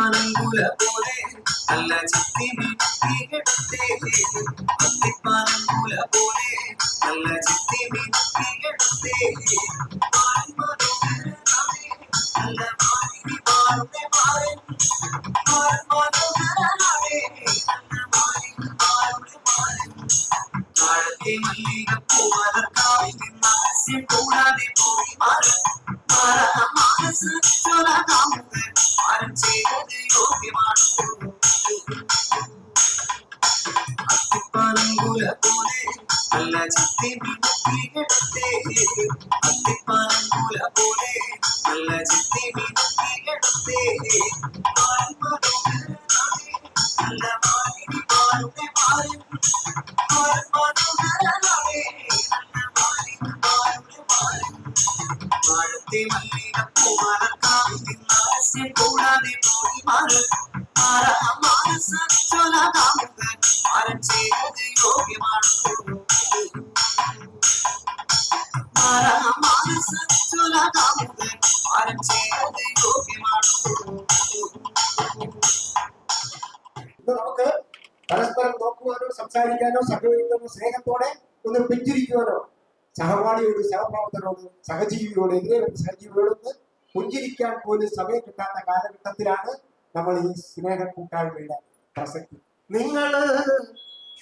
അത്തിപ്പാനങ്കുല പോലെ നല്ല ചിത്തി മിനുക്കിയെടുത്തേ അത്തിപ്പാനങ്കുല പോലെ നല്ല ചിത്തി മിനുക്കിയെടുത്തേ നല്ല മാലിനി മാറുന്നേ മാറൻ താഴത്തെ മല്ലികപ്പൂവലർക്കാവിൽ നിന്നാസ്യം കൂടാതെ പോയി മാറും മനസ്സ് ചൊലാകാമുക മാറും ചെയ്തത് യോഗ്യമാണ് അത്തിപ്പാനങ്കുല പോലെ നല്ല ചിത്തി മിനുക്കിയെടുത്തേ അത്തിപ്പാനങ്കുല പോലെ നല്ല ചിത്തി മിനുക്കിയെടുത്തേ നല്ല മാലിനി മാറുന്നേ മാറും വാഴത്തെ മല്ലികപ്പൂവലർക്കാവിൽ നിന്നാസ്യം കൂടാതെ പോയി മാറും മനസ്സ് ചൊലാകാമുക മാറും ചെയ്തത് യോഗ്യമാണ് മനസ്സ് ചൊലാകാമുക മാറും ചെയ്തത് യോഗ്യമാണ്. നമുക്ക് പരസ്പരം നോക്കുവാനോ സംസാരിക്കാനോ സഹകരിക്കാനോ സ്നേഹത്തോടെ ഒന്ന് പുഞ്ചിരിക്കുവാനോ സഹപാഠിയോട് സഹപ്രവർത്തനോട് സഹജീവിയോട് എതിരെ സഹജീവിയോടൊന്ന് പുഞ്ചിരിക്കാൻ പോലും സമയം കിട്ടാത്ത കാലഘട്ടത്തിലാണ് നമ്മൾ ഈ സ്നേഹ കൂട്ടായ്മയുടെ പ്രസക്തി.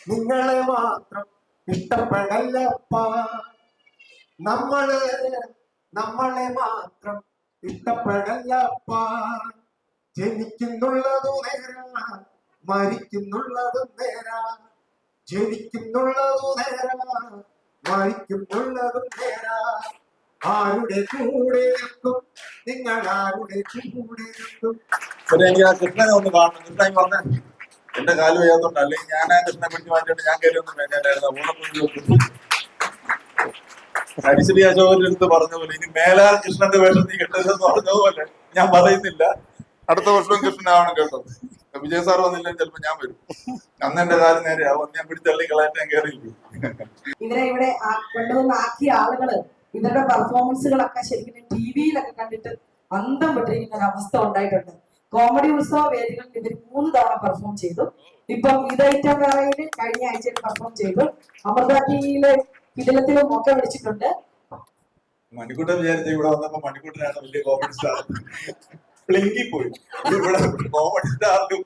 നിങ്ങളെ മാത്രം ഇഷ്ടപ്പെടല്ലപ്പ, നമ്മളെ മാത്രം ഇഷ്ടപ്പെടല്ലപ്പ. ജനിക്കുന്നുള്ളതു നേരാ, മരിക്കുന്നുള്ളതും നേരാ. ജനിക്കുന്നുള്ളതു നേരാ, മരിക്കുന്നുള്ളതും നേരാ. ആരുടെ കൂടെ നിൽക്കും നിങ്ങൾ, ആരുടെ കൂടെ നിൽക്കും? എനിക്ക് ആ കൃഷ്ണനെ ഒന്ന് കാണണം. കൃഷ്ണൻ പറഞ്ഞ എന്റെ കാല് വയ്യാത്തോണ്ട്, അല്ലെങ്കിൽ ഞാൻ ആ കൃഷ്ണനെ പിടിച്ച് മാറ്റിയിട്ട് ഞാൻ കയറി ഒന്നും വേണ്ടായിരുന്നു. ഹരിശ്രീ അശോകന്റെ അടുത്ത് പറഞ്ഞ പോലെ ഇനി മേലാൽ കൃഷ്ണന്റെ വേഷം നീ കെട്ടരുതെന്ന് പറഞ്ഞതുപോലെ ഞാൻ പറയുന്നില്ല. അടുത്ത വർഷവും കൃഷ്ണനാവണം കേട്ടോ. വിജയ സാർ വന്നില്ലെങ്കിൽ ചിലപ്പോ ഞാൻ വരും. അന്ന് എന്റെ കാലം നേരെയാവും. ഞാൻ പിടിച്ചള്ളി കളയാൻ ഞാൻ കയറിയിരിക്കും. ഇവരെ ഇവിടെ കൊണ്ടുവന്ന് ആക്കിയ ആളുകള് ഇവരുടെ പെർഫോമൻസുകളൊക്കെ ശരിക്കും ടിവിയിലൊക്കെ കണ്ടിട്ട് അന്തം വിട്ടിരിക്കുന്ന ഒരു അവസ്ഥ ഉണ്ടായിട്ടുണ്ട്. കോമഡി ഉത്സവ വേദികളിൽ ഇവർ 3 തവണ പെർഫോം ചെയ്തു. ഇപ്പം ഇതൈറ്റം വേറയില് കഴിഞ്ഞ ആഴ്ചയിൽ പെർഫോം ചെയ്തു. അമൃത ടിവിയിലെ കിടിലത്തിലും ഒക്കെ വിളിച്ചിട്ടുണ്ട്. മണിക്കൂട്ടൻ വിചാരിച്ച ഇവിടെ വന്നപ്പോ മണിക്കൂട്ടനാണ് വലിയ കോമഡി സ്റ്റാർ. പ്ലിങ്കിപ്പോയി. ഇവിടെ കോമഡി സ്റ്റാറിലും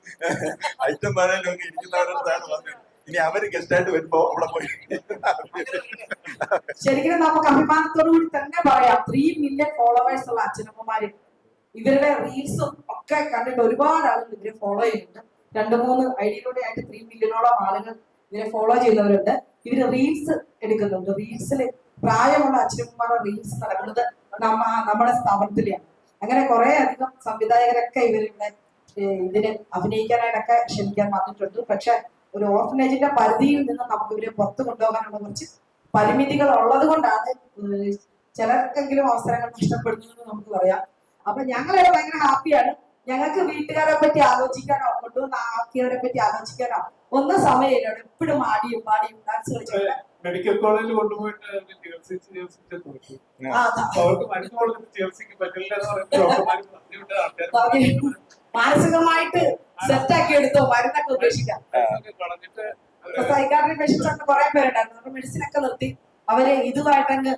ഐറ്റം പറയാനും ഒക്കെ ഇരിക്കുന്നവരടുത്താണ് വന്നത്. ഇനി അവര് ഗസ്റ്റായിട്ട് വരുമ്പോ അവിടെ പോയി. ശരിക്കും നമുക്ക് അഭിമാനത്തോടു കൂടി തന്നെ പറയാം, 3 മില്യൺ ഫോളോവേഴ്സ് ഉള്ള അച്ഛനമ്മമാര് ഇവരുടെ റീൽസും ഒക്കെ കണ്ടിട്ട് ഒരുപാട് ആളുകൾ ഇവരെ ഫോളോ ചെയ്യുന്നുണ്ട്. 2-3 ഐഡിയിലൂടെ ആയിട്ട് 3 മില്യണോളം ആളുകൾ ഇവരെ ഫോളോ ചെയ്യുന്നവരുണ്ട്. ഇവര് റീൽസ് എടുക്കുന്നുണ്ട്. റീൽസിൽ പ്രായമുള്ള അച്ഛനമ്മമാരുടെ റീൽസ് നടക്കുന്നത് നമ്മുടെ സ്ഥാപനത്തിലാണ്. അങ്ങനെ കുറെ അധികം സംവിധായകരൊക്കെ ഇവരുടെ ഇതിന് അഭിനയിക്കാനായിട്ടൊക്കെ ക്ഷണിക്കാൻ വന്നിട്ടുണ്ട്. പക്ഷെ ഒരു ഓർഫനേജിന്റെ പരിധിയിൽ നിന്ന് നമുക്ക് ഇവരെ പുറത്തു കൊണ്ടുപോകാനുള്ള കുറച്ച് പരിമിതികൾ ഉള്ളത് കൊണ്ടാണ് ചിലർക്കെങ്കിലും അവസരങ്ങൾ നഷ്ടപ്പെടുന്നതെന്ന് നമുക്ക് പറയാം. അപ്പൊ ഞങ്ങളിവിടെ ഭയങ്കര ഹാപ്പിയാണ്. ഞങ്ങൾക്ക് വീട്ടുകാരെ പറ്റി ആലോചിക്കാനോ കൊണ്ടുവന്ന് ആക്കിയവരെ പറ്റി ആലോചിക്കാനോ ഒന്നും സമയമില്ല. എപ്പോഴും ആടിയും പാടിയും ഡാൻസ് കളിച്ചിട്ട് മെഡിക്കൽ കോളേജിൽ കൊണ്ടുപോയിട്ട് മാനസികമായിട്ട് സെറ്റാക്കി എടുത്തോ, മരുന്നൊക്കെ ഉപേക്ഷിക്കാം. സൈക്കാട്രി പേഷ്യൻസ് ഒക്കെ കുറെ പേരുണ്ടായിരുന്നു. അവരുടെ മെഡിസിൻ ഒക്കെ നിർത്തി അവര് ഇതുമായിട്ടങ്ങ്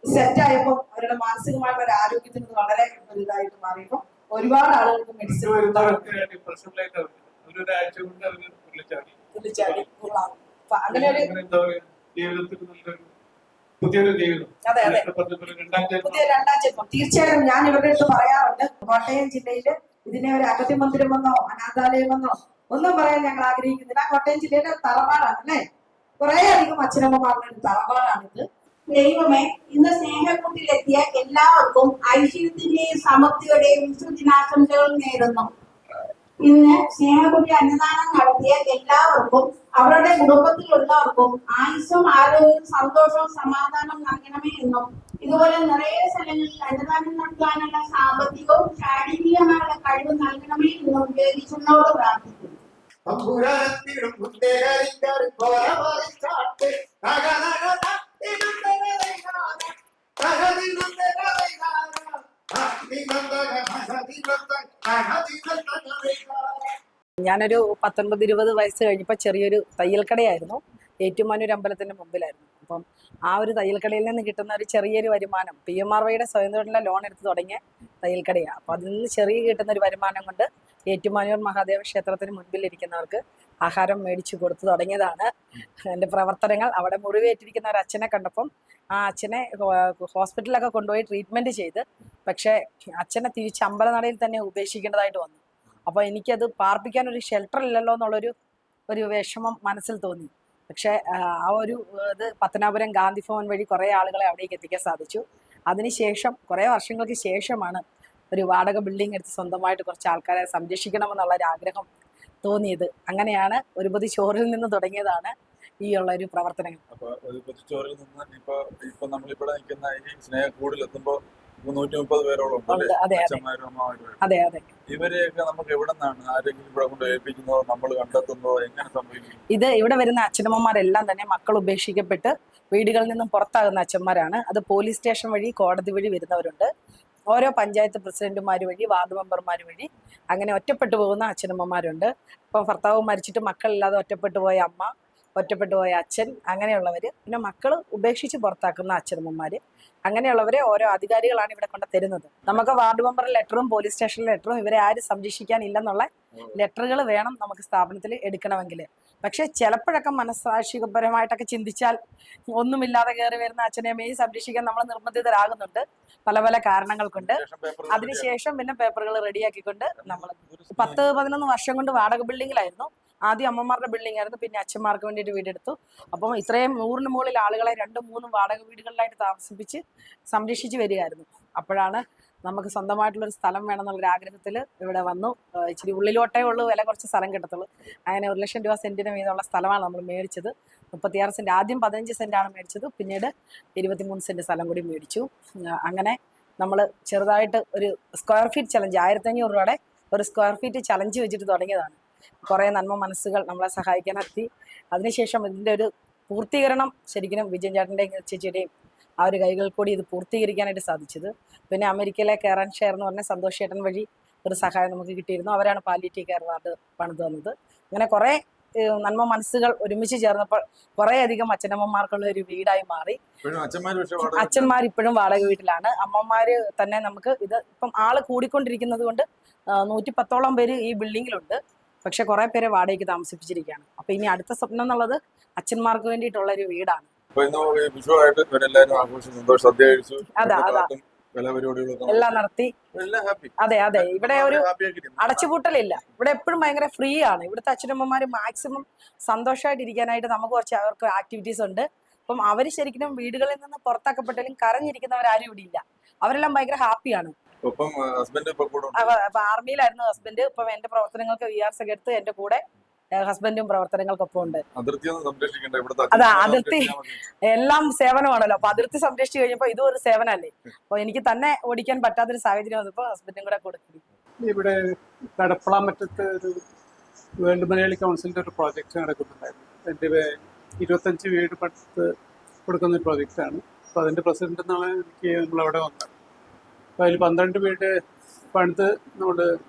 സെറ്റായപ്പോ അവരുടെ മാനസികമായിട്ടുള്ള ഒരു ആരോഗ്യത്തിന് വളരെ ഇതായിട്ട് മാറിയപ്പോ ഒരുപാട് ആളുകൾക്ക് മെഡിസിൻ അങ്ങനെ പുതിയൊരു ജീവിതം. അതെ അതെ, പുതിയ 2ാം ജന്മം. തീർച്ചയായും ഞാൻ ഇവരുടെ അടുത്ത് പറയാറുണ്ട്, കോട്ടയം ജില്ലയില് ഇതിനെ ഒരു അഗതി മന്ദിരമെന്നോ അനാഥാലയമെന്നോ ഒന്നും പറയാൻ ഞങ്ങൾ ആഗ്രഹിക്കുന്നില്ല. കോട്ടയം ജില്ലയിലെ തറവാടാണ് അല്ലെ, കുറെ അധികം അച്ഛനമ്മമാരുടെ ഒരു തറവാടാണിത്. ദൈവമേ, ഇന്ന് സ്നേഹക്കൂട്ടിലെത്തിയ എല്ലാവർക്കും ഐശ്വര്യത്തിന്റെയും സമൃദ്ധിയുടെയും വിശുദ്ധിനാശംസകൾ നേരുന്നു. ഇന്ന് സ്നേഹക്കുട്ടി അന്നദാനം നടത്തിയ എല്ലാവർക്കും അവരുടെ കുടുംബത്തിലുള്ളവർക്കും ആയുസ്സും ആരോഗ്യവും സന്തോഷവും സമാധാനവും നൽകണമേ എന്നും ഇതുപോലെ നിറയെ സ്ഥലങ്ങളിൽ അന്നദാനം നടത്താനുള്ള സാമ്പത്തികവും ശാരീരികമായ കഴിവും നൽകണമേ എന്നും യേശുവിനോട് പ്രാർത്ഥിക്കുന്നു. ഞാനൊരു 19-20 വയസ്സ് കഴിഞ്ഞപ്പോൾ ചെറിയൊരു തയ്യൽ കടയായിരുന്നു. ഏറ്റുമാനൂർ അമ്പലത്തിന്റെ മുമ്പിലായിരുന്നു. അപ്പം ആ ഒരു തയ്യൽ കടയിൽ നിന്ന് കിട്ടുന്ന ഒരു ചെറിയൊരു വരുമാനം, PMRYയുടെ സ്വയം തൊഴിലിന്റെ ലോൺ എടുത്ത് തുടങ്ങിയ തയ്യൽ കടയാണ്. അപ്പം അതിൽ നിന്ന് ചെറിയ കിട്ടുന്ന ഒരു വരുമാനം കൊണ്ട് ഏറ്റുമാനൂർ മഹാദേവ ക്ഷേത്രത്തിന് മുൻപിലിരിക്കുന്നവർക്ക് ആഹാരം മേടിച്ചു കൊടുത്തു തുടങ്ങിയതാണ് എൻ്റെ പ്രവർത്തനങ്ങൾ. അവിടെ മുറിവേറ്റിരിക്കുന്ന ഒരു അച്ഛനെ കണ്ടപ്പം ആ അച്ഛനെ ഹോസ്പിറ്റലിലൊക്കെ കൊണ്ടുപോയി ട്രീറ്റ്മെന്റ് ചെയ്ത്, പക്ഷേ അച്ഛനെ തിരിച്ച് അമ്പലനടയിൽ തന്നെ ഉപേക്ഷിക്കേണ്ടതായിട്ട് വന്നു. അപ്പോൾ എനിക്കത് പാർപ്പിക്കാൻ ഒരു ഷെൽട്ടർ ഇല്ലല്ലോ എന്നുള്ളൊരു വിഷമം മനസ്സിൽ തോന്നി. പക്ഷേ ആ ഒരു ഇത് പത്തനാപുരം ഗാന്ധി ഭവൻ വഴി കുറേ ആളുകളെ അവിടേക്ക് എത്തിക്കാൻ സാധിച്ചു. അതിനുശേഷം കുറേ വർഷങ്ങൾക്ക് ശേഷമാണ് ഒരു വാടക ബിൽഡിംഗ് എടുത്ത് സ്വന്തമായിട്ട് കുറച്ച് ആൾക്കാരെ സംരക്ഷിക്കണമെന്നുള്ളൊരു ആഗ്രഹം തോന്നിയത്. അങ്ങനെയാണ് ഒരു പൊതി ചോറിൽ നിന്ന് തുടങ്ങിയതാണ് ഈ ഉള്ളൊരു പ്രവർത്തനങ്ങൾ. അപ്പൊ ഒരു പൊതിച്ചോറിൽ നിന്ന് ഇപ്പൊ നമ്മളിവിടെ നിൽക്കുന്ന ഈ സ്നേഹക്കൂടിലെത്തുമ്പോൾ 130 പേരോളം ഉണ്ട്. അതെ അതെ അച്ഛന്മാരും അമ്മമാരും. അതെ അതെ. ഇവരെയൊക്കെ നമുക്ക് എവിടെ നിന്നാണ് ആരെങ്കിലും ഇവിടെ കൊണ്ട് ഏൽപ്പിക്കുന്നതോ നമ്മൾ കണ്ടെത്തുന്നതോ എങ്ങനെ സംഭവിക്കും? ഇത് ഇവിടെ വരുന്ന അച്ഛനമ്മമാരെല്ലാം തന്നെ മക്കൾ ഉപേക്ഷിക്കപ്പെട്ട് വീടുകളിൽ നിന്നും പുറത്താകുന്ന അച്ഛന്മാരാണ്. അത് പോലീസ് സ്റ്റേഷൻ വഴി, കോടതി വഴി വരുന്നവരുണ്ട്. ഓരോ പഞ്ചായത്ത് പ്രസിഡന്റുമാർ വഴി, വാർഡ് മെമ്പർമാർ വഴി അങ്ങനെ ഒറ്റപ്പെട്ടു പോകുന്ന അച്ഛനമ്മമാരുണ്ട്. ഇപ്പം ഭർത്താവ് മരിച്ചിട്ട് മക്കളില്ലാതെ ഒറ്റപ്പെട്ടു പോയ അമ്മ, ഒറ്റപ്പെട്ടു പോയ അച്ഛൻ, അങ്ങനെയുള്ളവർ, പിന്നെ മക്കൾ ഉപേക്ഷിച്ച് പുറത്താക്കുന്ന അച്ഛനമ്മമാർ, അങ്ങനെയുള്ളവരെ ഓരോ അധികാരികളാണ് ഇവിടെ കൊണ്ട് തരുന്നത്. നമുക്ക് വാർഡ് മെമ്പർ ലെറ്ററും പോലീസ് സ്റ്റേഷൻ ലെറ്ററും ഇവരെ ആരും സംരക്ഷിക്കാനില്ലെന്നുള്ള ലെറ്ററുകൾ വേണം നമുക്ക് സ്ഥാപനത്തിൽ എടുക്കണമെങ്കിൽ. പക്ഷെ ചിലപ്പോഴൊക്കെ മനസ്സാക്ഷിപരമായിട്ടൊക്കെ ചിന്തിച്ചാൽ ഒന്നുമില്ലാതെ കയറി വരുന്ന അച്ഛനെയും സംരക്ഷിക്കാൻ നമ്മൾ നിർബന്ധിതരാകുന്നുണ്ട് പല പല കാരണങ്ങൾ കൊണ്ട്. അതിനുശേഷം പിന്നെ പേപ്പറുകൾ റെഡിയാക്കിക്കൊണ്ട് നമ്മൾ 10-11 വർഷം കൊണ്ട് വാടക ബിൽഡിങ്ങിലായിരുന്നു. ആദ്യം അമ്മമാരുടെ ബിൽഡിംഗ് ആയിരുന്നു, പിന്നെ അച്ഛന്മാർക്ക് വേണ്ടിയിട്ട് വീടെടുത്തു. അപ്പം ഇത്രയും 100-ന് മുകളിൽ ആളുകളെ 2-3 വാടക വീടുകളിലായിട്ട് താമസിപ്പിച്ച് സംരക്ഷിച്ച് വരികയായിരുന്നു. അപ്പോഴാണ് നമുക്ക് സ്വന്തമായിട്ടുള്ളൊരു സ്ഥലം വേണമെന്നുള്ളൊരു ആഗ്രഹത്തിൽ ഇവിടെ വന്നു. ഇച്ചിരി ഉള്ളിലോട്ടേ ഉള്ളൂ, വില കുറച്ച് സ്ഥലം കിട്ടത്തുള്ളൂ. അങ്ങനെ 1 ലക്ഷം രൂപ സെന്റിന് വീതമുള്ള സ്ഥലമാണ് നമ്മൾ മേടിച്ചത്. 36 സെന്റ്, ആദ്യം 15 സെന്റാണ് മേടിച്ചത്, പിന്നീട് 23 സെന്റ് സ്ഥലം കൂടി മേടിച്ചു. അങ്ങനെ നമ്മൾ ചെറുതായിട്ട് ഒരു സ്ക്വയർ ഫീറ്റ് ചലഞ്ച്, 1500 രൂപയുടെ ഒരു സ്ക്വയർ ഫീറ്റ് ചലഞ്ച് വെച്ചിട്ട് തുടങ്ങിയതാണ്. കുറേ നന്മ മനസ്സുകൾ നമ്മളെ സഹായിക്കാനെത്തി. അതിനുശേഷം ഇതിൻ്റെ ഒരു പൂർത്തീകരണം ശരിക്കും വിജയൻ ചേട്ടൻ്റെയും ചേച്ചിയുടെയും ആ ഒരു കൈകൾ കൂടി ഇത് പൂർത്തീകരിക്കാനായിട്ട് സാധിച്ചത്. പിന്നെ അമേരിക്കയിലെ കെയർ ആൻഡ് ഷെയർ എന്ന് പറഞ്ഞ സന്തോഷ് ചേട്ടൻ വഴി ഒരു സഹായം നമുക്ക് കിട്ടിയിരുന്നു. അവരാണ് പാലിയേറ്റീവ് കെയർ വാർഡ് പണിത് തന്നത്. അങ്ങനെ കുറേ നന്മ മനസ്സുകൾ ഒരുമിച്ച് ചേർന്നപ്പോൾ കുറേ അധികം അച്ഛനമ്മമാർക്കുള്ള ഒരു വീടായി മാറി. അച്ഛന്മാർ ഇപ്പോഴും വാടക വീട്ടിലാണ്. അമ്മമാര് തന്നെ നമുക്ക് ഇത് ഇപ്പം ആള് കൂടിക്കൊണ്ടിരിക്കുന്നത് കൊണ്ട് 110ഓളം പേര് ഈ ബിൽഡിങ്ങിലുണ്ട്. പക്ഷെ കുറെ പേരെ വാടകയ്ക്ക് താമസിപ്പിച്ചിരിക്കുകയാണ്. അപ്പൊ ഇനി അടുത്ത സ്വപ്നം എന്നുള്ളത് അച്ഛന്മാർക്ക് വേണ്ടിയിട്ടുള്ള ഒരു വീടാണ്. എല്ലാം നടത്തി. അതെ അതെ. ഇവിടെ ഒരു അടച്ചുപൂട്ടലില്ല. ഇവിടെ എപ്പോഴും ഭയങ്കര ഫ്രീ ആണ്. ഇവിടുത്തെ അച്ഛനമ്മമാര് മാക്സിമം സന്തോഷമായിട്ട് ഇരിക്കാനായിട്ട് നമുക്ക് കുറച്ച് അവർക്ക് ആക്ടിവിറ്റീസ് ഉണ്ട്. അപ്പം അവര് ശരിക്കും വീടുകളിൽ നിന്ന് പുറത്താക്കപ്പെട്ടാലും കരഞ്ഞിരിക്കുന്നവരാരും ഇവിടെ ഇല്ല. അവരെല്ലാം ഭയങ്കര ഹാപ്പിയാണ്. ആർമിയിലായിരുന്നു ഹസ്ബൻഡ്. ഇപ്പം എന്റെ പ്രവർത്തനങ്ങൾക്ക് VRS ഒക്കെ എടുത്ത് എന്റെ കൂടെ ഹസ്ബൻഡും പ്രവർത്തനങ്ങൾക്കൊപ്പം ഉണ്ട്. അതാ, അതിർത്തി എല്ലാം സേവനമാണല്ലോ. അപ്പൊ അതിർത്തി സംരക്ഷിച്ചു കഴിഞ്ഞപ്പോ ഇതും ഒരു സേവനല്ലേ. അപ്പൊ എനിക്ക് തന്നെ ഓടിക്കാൻ പറ്റാത്തൊരു സാഹചര്യം വന്നപ്പോ ഹസ്ബൻഡും കൂടെ കൊടുക്കും. ഇവിടെ കടപ്പളാമറ്റത്ത് ഒരു വേൾഡ് മലയാളി കൗൺസിലിന്റെ ഒരു പ്രോജക്റ്റ് നടക്കുന്നുണ്ടായിരുന്നു. എൻ്റെ 25 വീട് പണിത് കൊടുക്കുന്ന ഒരു പ്രോജക്റ്റാണ്. അപ്പോൾ അതിന്റെ പ്രസിഡന്റ് എന്നാണ് എനിക്ക് നമ്മളവിടെ വന്നത്. അപ്പോൾ അതിൽ 12 വീട് പണിത് നമ്മൾ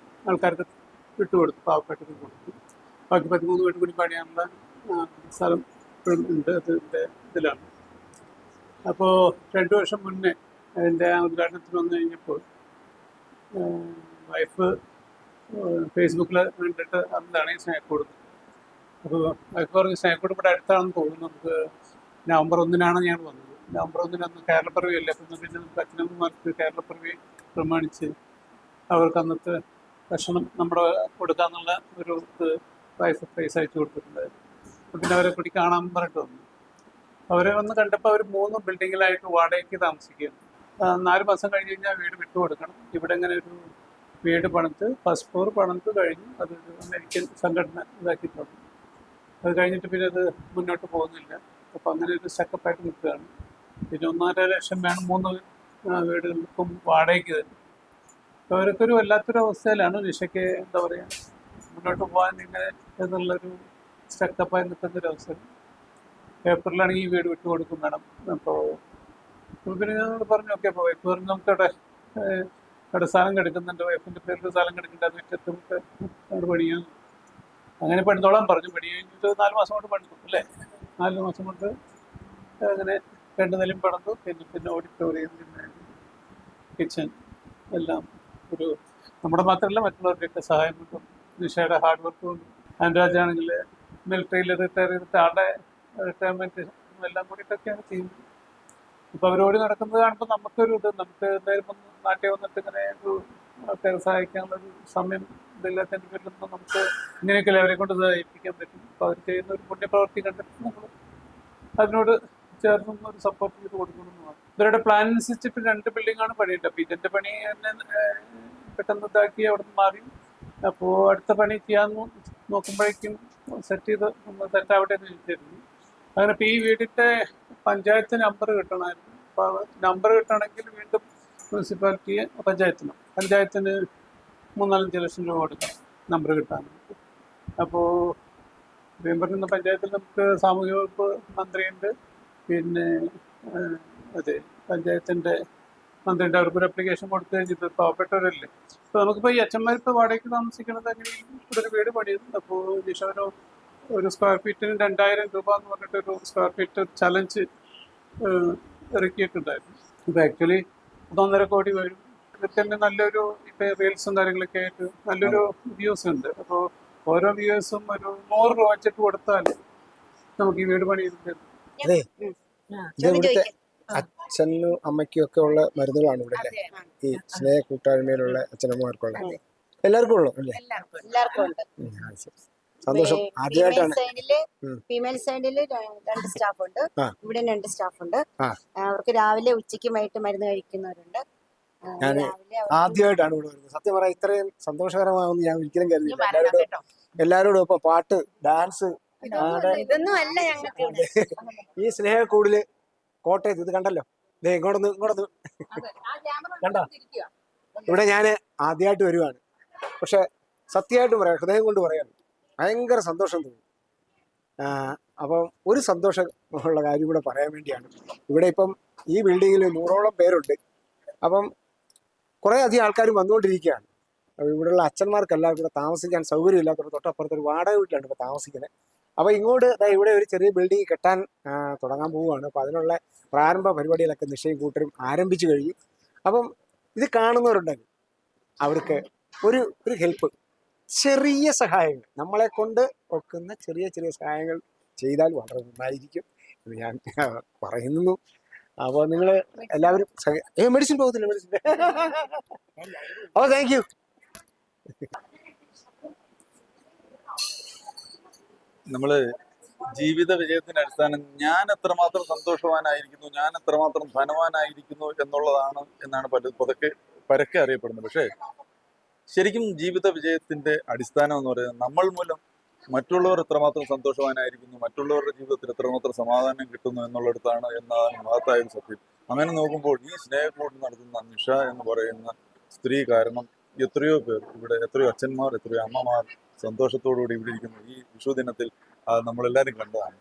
ആൾക്കാർക്ക് വിട്ടുകൊടുത്തു, പാവപ്പെട്ടത് കൊടുത്തു. ബാക്കി 13 വീട് കൂടി പണിയാനുള്ള സ്ഥലം ഉണ്ട്. അതിൻ്റെ ഇതിലാണ്. അപ്പോൾ 2 വർഷം മുന്നേ അതിൻ്റെ ആ ഉദ്ഘാടനത്തിന് വന്നു കഴിഞ്ഞപ്പോൾ വൈഫ് ഫേസ്ബുക്കിൽ കണ്ടിട്ട് അന്നാണ് ഈ സ്നേഹക്കൂട്. അപ്പോൾ വൈഫ് പറഞ്ഞ് സ്നേഹക്കൂട് ഇവിടെ അടുത്താണെന്ന് തോന്നുന്നു. നമുക്ക് നവംബർ 1-നാണ് ഞാൻ വന്നത്. നവംബർ 1-ന് അന്ന് കേരളപ്പിറവി അല്ലേ. അപ്പം പിന്നെ നമുക്ക് അച്ഛനമ്മമാർക്ക് കേരളപ്പിറവി പ്രമാണിച്ച് അവർക്ക് അന്നത്തെ ഭക്ഷണം നമ്മുടെ കൊടുക്കാന്നുള്ള ഒരു വൈഫ് പ്രൈസ് അയച്ചു കൊടുത്തിട്ടുണ്ടായിരുന്നു. അപ്പം പിന്നെ അവരെ കൂടി കാണാൻ പറഞ്ഞിട്ട് വന്നു. അവരെ വന്ന് കണ്ടപ്പോൾ അവർ 3 ബിൽഡിങ്ങിലായിട്ട് വാടകയ്ക്ക് താമസിക്കുകയാണ്. 4 മാസം കഴിഞ്ഞ് കഴിഞ്ഞാൽ വീട് വിട്ടുകൊടുക്കണം. ഇവിടെ ഇങ്ങനെ ഒരു വീട് പണിത് ഫസ്റ്റ് ഫ്ലോർ പണിത് കഴിഞ്ഞു. അതൊരു അമേരിക്കൻ സംഘടന ഇതാക്കി തന്നു. അത് കഴിഞ്ഞിട്ട് പിന്നെ അത് മുന്നോട്ട് പോകുന്നില്ല. അപ്പോൾ അങ്ങനെ ഒരു സ്റ്റക്കപ്പായിട്ട് നിൽക്കുകയാണ്. പിന്നെ 1.5 ലക്ഷം വേണം 3 വീടുകൾക്കും വാടകയ്ക്ക് തന്നെ. അപ്പോൾ അവരൊക്കെ ഒരു വല്ലാത്തൊരു അവസ്ഥയിലാണ്. നിഷയ്ക്ക് എന്താ പറയുക, മുന്നോട്ട് പോകാൻ ഇങ്ങനെ എന്നുള്ളൊരു സ്റ്റക്കപ്പായി നിൽക്കുന്നൊരു അവസരം. പേപ്പറിലാണെങ്കിൽ ഈ വീട് വിട്ടുകൊടുക്കും വേണം. അപ്പോൾ പിന്നെ ഞങ്ങൾ പറഞ്ഞു ഓക്കെ. അപ്പോൾ വൈഫ് പറഞ്ഞു നമുക്കവിടെ അവിടെ സ്ഥലം കിടക്കുന്നുണ്ട്, വൈഫിൻ്റെ പേരിൽ സ്ഥലം കിടക്കുന്നുണ്ട്, അത് വിറ്റത്തും അവിടെ പണിയാൻ അങ്ങനെ പണിതോളാൻ പറഞ്ഞു. പണി കഴിഞ്ഞിട്ട് 4 മാസം കൊണ്ട് പണിതു അല്ലേ. 4 മാസം കൊണ്ട് അങ്ങനെ 2 നിലയും പണിതു. പിന്നെ ഓഡിറ്റോറിയം, പിന്നെ കിച്ചൺ എല്ലാം ഒരു നമ്മുടെ മാത്രമല്ല മറ്റുള്ളവരുടെയൊക്കെ സഹായം കൊണ്ടും നിഷയുടെ ഹാർഡ് വർക്ക് കൊണ്ടും ആൻഡ്രാജാണെങ്കിൽ മിലിറ്ററിയിൽ റിട്ടയർ ചെയ്തിട്ട് ആളുടെ റിട്ടയർമെൻറ്റ് എല്ലാം കൂടിയിട്ടൊക്കെയാണ് ചെയ്യുന്നത്. ഇപ്പോൾ അവരോട് നടക്കുന്നത് കാണുമ്പോൾ നമുക്കൊരു നമുക്ക് എന്തായാലും ഒന്ന് നാട്ടിൽ വന്നിട്ട് ഇങ്ങനെ ഒരു ആൾക്കാരെ സഹായിക്കാനുള്ളൊരു സമയം ഇതില്ലാത്തതിൻ്റെ പേരിലൊന്നും നമുക്ക് ഇങ്ങനെയൊക്കെയല്ലേ അവരെ കൊണ്ട് സഹായിപ്പിക്കാൻ പറ്റും. അപ്പോൾ അവർ ചെയ്യുന്ന ഒരു പുണ്യപ്രവൃത്തി കണ്ടിട്ട് നമ്മൾ അതിനോട് ചേർന്ന് ഒരു സപ്പോർട്ട് ചെയ്ത് കൊടുക്കണമെന്നാണ്. ഇവരുടെ പ്ലാൻ അനുസരിച്ച് ഇപ്പം 2 ബിൽഡിങ്ങാണ് പണിയുണ്ട്. അപ്പോൾ ഇതിൻ്റെ പണി തന്നെ പെട്ടെന്ന് ഇതാക്കി അവിടെ നിന്ന് മാറി. അപ്പോൾ അടുത്ത പണി ചെയ്യാൻ നോക്കുമ്പോഴേക്കും സെറ്റ് ആവട്ടെ എന്ന് ചോദിച്ചിരുന്നു. അങ്ങനെ ഇപ്പോൾ ഈ വീടിൻ്റെ പഞ്ചായത്ത് നമ്പർ കിട്ടണമായിരുന്നു. അപ്പോൾ നമ്പർ കിട്ടണമെങ്കിൽ വീണ്ടും മുനിസിപ്പാലിറ്റി പഞ്ചായത്തിന് 3-4 ലക്ഷം രൂപ കൊടുക്കണം നമ്പർ കിട്ടാനായിട്ട്. അപ്പോൾ പറയുന്ന പഞ്ചായത്തിൽ നമുക്ക് സാമൂഹ്യ വകുപ്പ് മന്ത്രിയുണ്ട്, പിന്നെ അതെ പഞ്ചായത്തിൻ്റെ മന്ത്രിൻ്റെ അവർക്കൊരു അപ്ലിക്കേഷൻ കൊടുത്തു കഴിഞ്ഞിട്ട് പാവപ്പെട്ടവരല്ലേ. അപ്പോൾ നമുക്കിപ്പോൾ ഈ അച്ഛന്മാരിപ്പോൾ വാടകയ്ക്ക് താമസിക്കണത് അങ്ങനെ ഇവിടെ ഒരു വീട് പണിയുന്നു. അപ്പോൾ ഈശോനോ ഒരു സ്ക്വയർ ഫീറ്റിന് 2000 രൂപ എന്ന് പറഞ്ഞിട്ടൊരു സ്ക്വയർ ഫീറ്റ് ചലഞ്ച് ഇറക്കിയിട്ടുണ്ടായിരുന്നു. ഇപ്പോൾ ആക്ച്വലി 1.5 കോടി വരും. ഇതിൽ തന്നെ നല്ലൊരു ഇപ്പോൾ റീൽസും കാര്യങ്ങളൊക്കെ ആയിട്ട് നല്ലൊരു വ്യൂസ് ഉണ്ട്. അപ്പോൾ ഓരോ വ്യൂസും ഒരു 100 രൂപ വെച്ചിട്ട് കൊടുത്താൽ നമുക്ക് ഈ വീട് പണി ചെയ്തിട്ടുണ്ട്. അതെ ഇത് ഇവിടുത്തെ അച്ഛനും അമ്മയ്ക്കും ഒക്കെ ഉള്ള മരുന്നുകളാണ് ഇവിടെ അല്ലേ? ഈ സ്നേഹ കൂട്ടായ്മയിലുള്ള അച്ഛനമ്മമാർക്കുള്ള എല്ലാവർക്കും ഉള്ളു അല്ലേ? എല്ലാവർക്കും ഉണ്ട്. സന്തോഷം. ആദ്യമായിട്ടാണ് ഫീമെയിൽ സൈഡില് 2 സ്റ്റാഫ് ഉണ്ട്, ഇവിടെ 2 സ്റ്റാഫ് ഉണ്ട്. അവർക്ക് രാവിലെ ഉച്ചയ്ക്കും വൈകിട്ട് മരുന്ന് കഴിക്കുന്നവരുണ്ട്. ഞാൻ ആദ്യമായിട്ടാണ് ഇവിടെ വരുന്നത്. സത്യം പറയാം, ഇത്രയും സന്തോഷകരമാകുമെന്ന് ഞാൻ ഒരിക്കലും കരുതിയില്ല. എല്ലാവരോടും ഇപ്പൊ പാട്ട്, ഡാൻസ്, ഇതൊന്നും അല്ല ഞങ്ങൾക്ക്. ഈ സ്നേഹക്കൂടില് കോട്ടയത്ത് ഇത് കണ്ടല്ലോ, ഇങ്ങോട്ടൊന്ന് കണ്ടോ? ഇവിടെ ഞാൻ ആദ്യമായിട്ട് വരുവാണ്. പക്ഷെ സത്യമായിട്ടും പറയാം, ഹൃദയം കൊണ്ട് പറയാണ്, ഭയങ്കര സന്തോഷം തോന്നി. അപ്പം ഒരു സന്തോഷമുള്ള കാര്യം കൂടെ പറയാൻ വേണ്ടിയാണ്. ഇവിടെ ഇപ്പം ഈ ബിൽഡിങ്ങിൽ 100ഓളം പേരുണ്ട്. അപ്പം കുറേ അധികം ആൾക്കാരും വന്നുകൊണ്ടിരിക്കുകയാണ്. ഇവിടെയുള്ള അച്ഛന്മാർക്ക് എല്ലാവർക്കും കൂടെ താമസിക്കാൻ സൗകര്യമില്ലാത്തവർ തൊട്ടപ്പുറത്തൊരു വാടക വീട്ടിലാണ് ഇപ്പോൾ താമസിക്കുന്നത്. അപ്പോൾ ഇങ്ങോട്ട് ഇവിടെ ഒരു ചെറിയ ബിൽഡിംഗ് കെട്ടാൻ തുടങ്ങാൻ പോവുകയാണ്. അപ്പോൾ അതിനുള്ള പ്രാരംഭ പരിപാടികളൊക്കെ നിശ്ചയം കൂട്ടരും ആരംഭിച്ചു കഴിഞ്ഞു. അപ്പം ഇത് കാണുന്നവരുണ്ടെങ്കിൽ അവർക്ക് ഒരു ഹെൽപ്പ്, ചെറിയ സഹായങ്ങൾ, നമ്മളെ കൊണ്ട് ഒക്കുന്ന ചെറിയ ചെറിയ സഹായങ്ങൾ ചെയ്താൽ വളരെ നന്നായിരിക്കും എന്ന് ഞാൻ പറയുന്നു. അപ്പോൾ നിങ്ങൾ എല്ലാവരും മെഡിസിൻ പോകത്തില്ല, മെഡിസിൻ. Oh thank you. നമ്മള് ജീവിത വിജയത്തിന്റെ അടിസ്ഥാനം ഞാൻ എത്രമാത്രം സന്തോഷവാനായിരിക്കുന്നു, ഞാൻ എത്രമാത്രം ധനവാനായിരിക്കുന്നു എന്നുള്ളതാണ് എന്നാണ് പരക്കെ അറിയപ്പെടുന്നത്. പക്ഷേ ശരിക്കും ജീവിത വിജയത്തിന്റെ അടിസ്ഥാനം എന്ന് പറയുന്നത് നമ്മൾ മൂലം മറ്റുള്ളവർ എത്രമാത്രം സന്തോഷവാനായിരിക്കുന്നു, മറ്റുള്ളവരുടെ ജീവിതത്തിൽ എത്രമാത്രം സമാധാനം കിട്ടുന്നു എന്നുള്ളിടത്താണ് എന്നതാണ് മഹത്തായ ഒരു സത്യം. അങ്ങനെ നോക്കുമ്പോൾ ഈ സ്നേഹക്കൂട് നടത്തുന്ന നിഷ എന്ന് പറയുന്ന സ്ത്രീ കാരണം എത്രയോ പേർ ഇവിടെ, എത്രയോ അച്ഛന്മാർ, എത്രയോ അമ്മമാർ സന്തോഷത്തോടുകൂടി ഇവിടെ ഇരിക്കുന്നു. ഈ വിഷു ദിനത്തിൽ നമ്മളെല്ലാവരും കണ്ടതാണ്.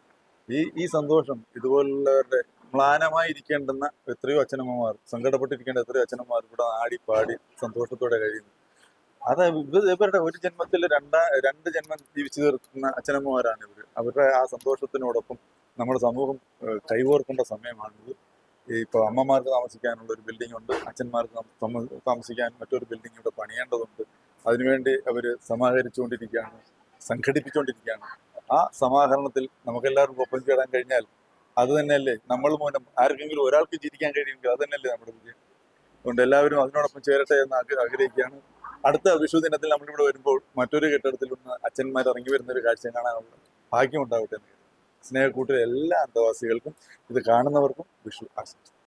ഈ സന്തോഷം ഇതുപോലുള്ളവരുടെ മ്ലാനമായിരിക്കേണ്ടുന്ന എത്രയോ അച്ഛനമ്മമാർ, സങ്കടപ്പെട്ടിരിക്കേണ്ട എത്രയോ അച്ഛനമ്മമാർ ഇവിടെ ആടിപ്പാടി സന്തോഷത്തോടെ കഴിയുന്നു. അത് ഇവരുടെ ഒരു ജന്മത്തിൽ രണ്ട് ജന്മം ജീവിച്ചു തീർക്കുന്ന അച്ഛനമ്മമാരാണ് ഇവർ. അവരുടെ ആ സന്തോഷത്തിനോടൊപ്പം നമ്മുടെ സമൂഹം കൈകോർക്കേണ്ട സമയമാണിത്. ഇപ്പോൾ അമ്മമാർക്ക് താമസിക്കാനുള്ള ഒരു ബിൽഡിംഗ് ഉണ്ട്, അച്ഛന്മാർക്ക് താമസിക്കാൻ മറ്റൊരു ബിൽഡിംഗ് ഇവിടെ പണിയേണ്ടതുണ്ട്. അതിനുവേണ്ടി അവർ സമാഹരിച്ചുകൊണ്ടിരിക്കുകയാണ്, സംഘടിപ്പിച്ചുകൊണ്ടിരിക്കുകയാണ്. ആ സമാഹരണത്തിൽ നമുക്കെല്ലാവർക്കും ഒപ്പം ചേരാൻ കഴിഞ്ഞാൽ അത് തന്നെയല്ലേ നമ്മൾ മൂലം ആർക്കെങ്കിലും ഒരാൾക്ക് ജീവിക്കാൻ കഴിയുമെങ്കിൽ അത് തന്നെയല്ലേ നമ്മുടെ വിജയം. അതുകൊണ്ട് എല്ലാവരും അതിനോടൊപ്പം ചേരട്ടെ എന്ന് ആഗ്രഹിക്കുകയാണ്. അടുത്ത വിഷു ദിനത്തിൽ നമ്മളിവിടെ വരുമ്പോൾ മറ്റൊരു കെട്ടിടത്തിൽ നിന്ന് അച്ഛന്മാർ ഇറങ്ങി വരുന്ന ഒരു കാഴ്ച കാണാനുള്ള ഭാഗ്യം ഉണ്ടാവട്ടെ എന്ന് സ്നേഹക്കൂട്ടിലെ എല്ലാ അന്തവാസികൾക്കും ഇത് കാണുന്നവർക്കും വിഷു ആശംസിക്കുന്നു.